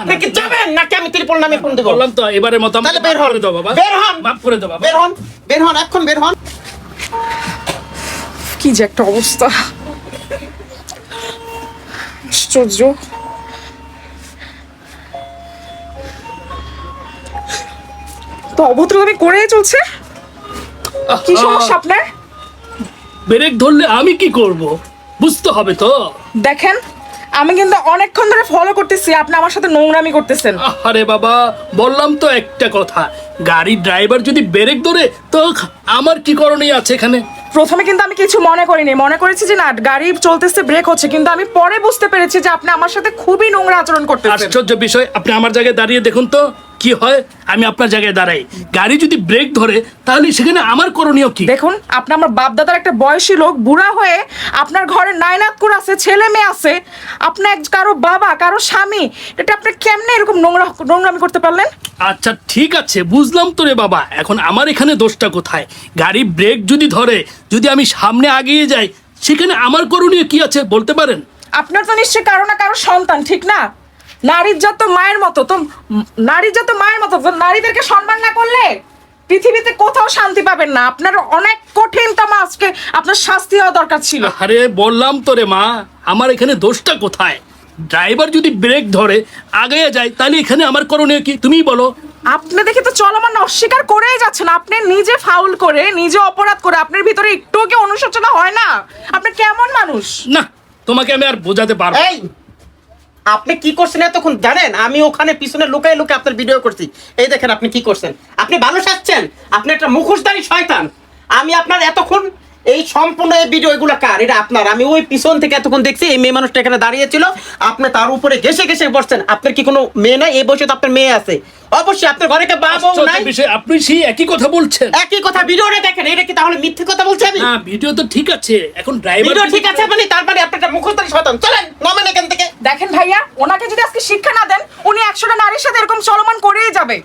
আপনি কি যাবেন নাকি আমি ত্রিপল নামে ফোন দেব? বললাম তো এবারের মতো তাহলে বের হন বাবা, বের হন মাফ করে দাও বাবা। বের হন এখন বের হন। কি যে একটা অবস্থা, আশ্চর্য। তো অভদ্রভাবে করেই চলছে। কি সমস্যা আপনার? ব্রেক ধরলে আমি কি করব বুঝতে হবে তো। দেখেন, আমি কিন্তু অনেকক্ষণ ধরে ফলো করতেছি, আপনি আমার সাথে নোংরামি করতেছেন। আরে বাবা, বললাম তো একটা কথা, গাড়ির ড্রাইভার যদি ব্রেক ধরে তো আমার কি করণীয় আছে এখানে? প্রথমে কিন্তু আমি কিছু মনে করিনি, মনে করেছি যে না গাড়ি চলতেছে ব্রেক হচ্ছে, কিন্তু আমি পরে বুঝতে পেরেছি যে আপনি আমার সাথে খুবই নোংরা আচরণ করতেছেন। আশ্চর্য বিষয়, আপনি আমার জায়গায় দাঁড়িয়ে দেখুন তো কি হয়। আমি আপনার জায়গায় দাঁড়াই, গাড়ি যদি ব্রেক ধরে তাহলে সেখানে আমার করণীয় কি? দেখুন, আপনি আমার বাপ দাদার একটা বয়সী লোক, বুড়া হয়ে আপনার ঘরে নাইনাত করে আছে, ছেলে মেয়ে আছে, আপনি কারো বাবা কারো স্বামী, এটা আপনি কেমনে এরকম নোংরামি করতে পারলেন? আচ্ছা ঠিক আছে, বুঝলাম তো রে বাবা, এখন আমার এখানে দোষটা কোথায়? গাড়ি ব্রেক যদি ধরে, যদি আমি সামনে আগিয়ে যাই, সেখানে আমার করণীয় কি আছে বলতে পারেন? আপনার তো নিশ্চয়ই কারো না কারো সন্তান, ঠিক না? নারীর যত মায়ের মতো তো, নারীর যত মায়ের মতো তো, নারীদেরকে সম্মান না করলে পৃথিবীতে কোথাও শান্তি পাবেন না। আপনার অনেক কঠিনতম আজকে আপনার শাস্তি হওয়া দরকার ছিল। আরে বললাম তো রে মা, আমার এখানে দোষটা কোথায়? ড্রাইভার যদি ব্রেক ধরে আগে যায়, তাহলে এখানে আমার করণীয় কি তুমিই বলো। আপনি দেখে তো চলমান অস্বীকার করেই যাচ্ছেন, আপনি নিজে ফাউল করে নিজে অপরাধ করে আপনার ভিতরে একটুও কি অনুশোচনা হয় না? আপনি কেমন মানুষ? না, তোমাকে আমি আর বোঝাতে পারবো না। এই আপনি কি করছেন এতক্ষণ জানেন? আমি ওখানে পিছনে লুকাই লুকাই আপনার ভিডিও করছি। এই দেখেন আপনি কি করছেন, আপনি ভালো সাজছেন, আপনি একটা মুখোশধারী শয়তান। আমি আপনার এতক্ষণ এই সম্পূর্ণ এই ভিডিও এগুলো কার? এটা আপনার। আমি ওই পিছন থেকে এতক্ষণ দেখছি এই মেয়ে মানুষটা এখানে দাঁড়িয়ে ছিল, আপনি তার উপরে ঘেসে ঘেসে বসছেন। আপনার কি কোনো মেয়ে নাই? এই বয়সে তো আপনার মেয়ে আছে, অবশ্যই আপনার ঘরে কে বাবা নাই? বিষয় আপনি সেই একই কথা বলছেন। একই কথা, ভিডিওটা দেখেন। এটা কি তাহলে মিথ্যে কথা বলছি আমি? হ্যাঁ, ভিডিও তো ঠিক আছে, এখন ড্রাইভার ভিডিও ঠিক আছে মানে তার মানে আপনার একটা মুখোশধারী শয়তান। চলেন নামেন এখান থেকে। দেখেন ভাইয়া, ওনাকে যদি আজকে শিক্ষা না দেন, উনি 100টা নারীর সাথে এরকম চলমান করেই যাবে।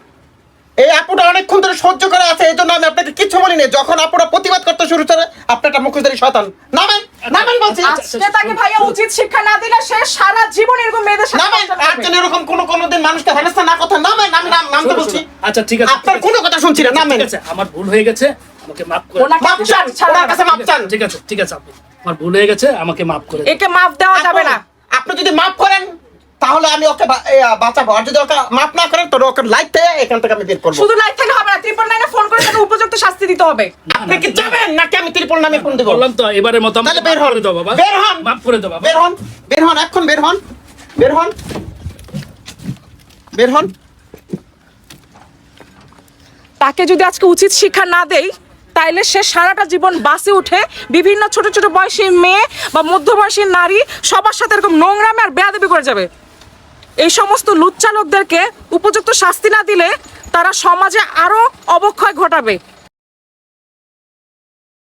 এই আপুটা অনেকক্ষণ ধরে সহ্য করে আছে, এই জন্য আমি আপনাকে কিচ্ছু বলিনি। যখন আপুরা প্রতিবাদ করতে শুরু করে, আপনার একটা মুখোশধারী শয়তান। নামেন নামেন বলছি। আজকে তাকে ভাইয়া উচিত শিক্ষা না দিলে সে সারা জীবন এরকম মেয়েদের সাথে নামেন, সংসার আর করবে। যেন এরকম কোনো দিন মানুষকে হেনস্থা না কথা। নামেন, আমি নামতে বলছি। আচ্ছা ঠিক আছে, আপনার কোনো কথা শুনছি না, নামেন। ঠিক আছে, আমার ভুল হয়ে গেছে, আমাকে মাফ করে ওনাকে মাপ চান, ওনার কাছে মাপ চান। ঠিক আছে ঠিক আছে আপু, আমার ভুল হয়ে গেছে, আমাকে মাফ করে দিন। একে মাফ দেওয়া যাবে না। আপনি যদি মাফ করেন তাহলে আমি ওকে বাঁচাবো, আর যদি ওকে মাফ না করেন তাহলে ওকে লাইট থেকে এখান থেকে আমি বের করবো। শুধু লাইট থেকে হবে না, 999 ফোন করে তাকে উপযুক্ত শাস্তি দিতে হবে। আপনি কি যাবেন নাকি আমি ত্রিপল নামে ফোন দেব? বললাম তো এবারের মতো তাহলে বের হন, দাও বাবা, বের হন, মাফ করে দাও বাবা। বের হন, বের হন এখন, বের হন, বের হন, বের হন। তাকে যদি আজকে উচিত শিক্ষা না দেই, তাইলে সে সারাটা জীবন বাসে উঠে বিভিন্ন ছোট ছোট বয়সী মেয়ে বা মধ্যবয়সী নারী সবার সাথে এরকম নোংরামে আর বেয়াদবি করে যাবে। এই সমস্ত লুচ্চা লোকদেরকে উপযুক্ত শাস্তি না দিলে তারা সমাজে আরো অবক্ষয় ঘটাবে।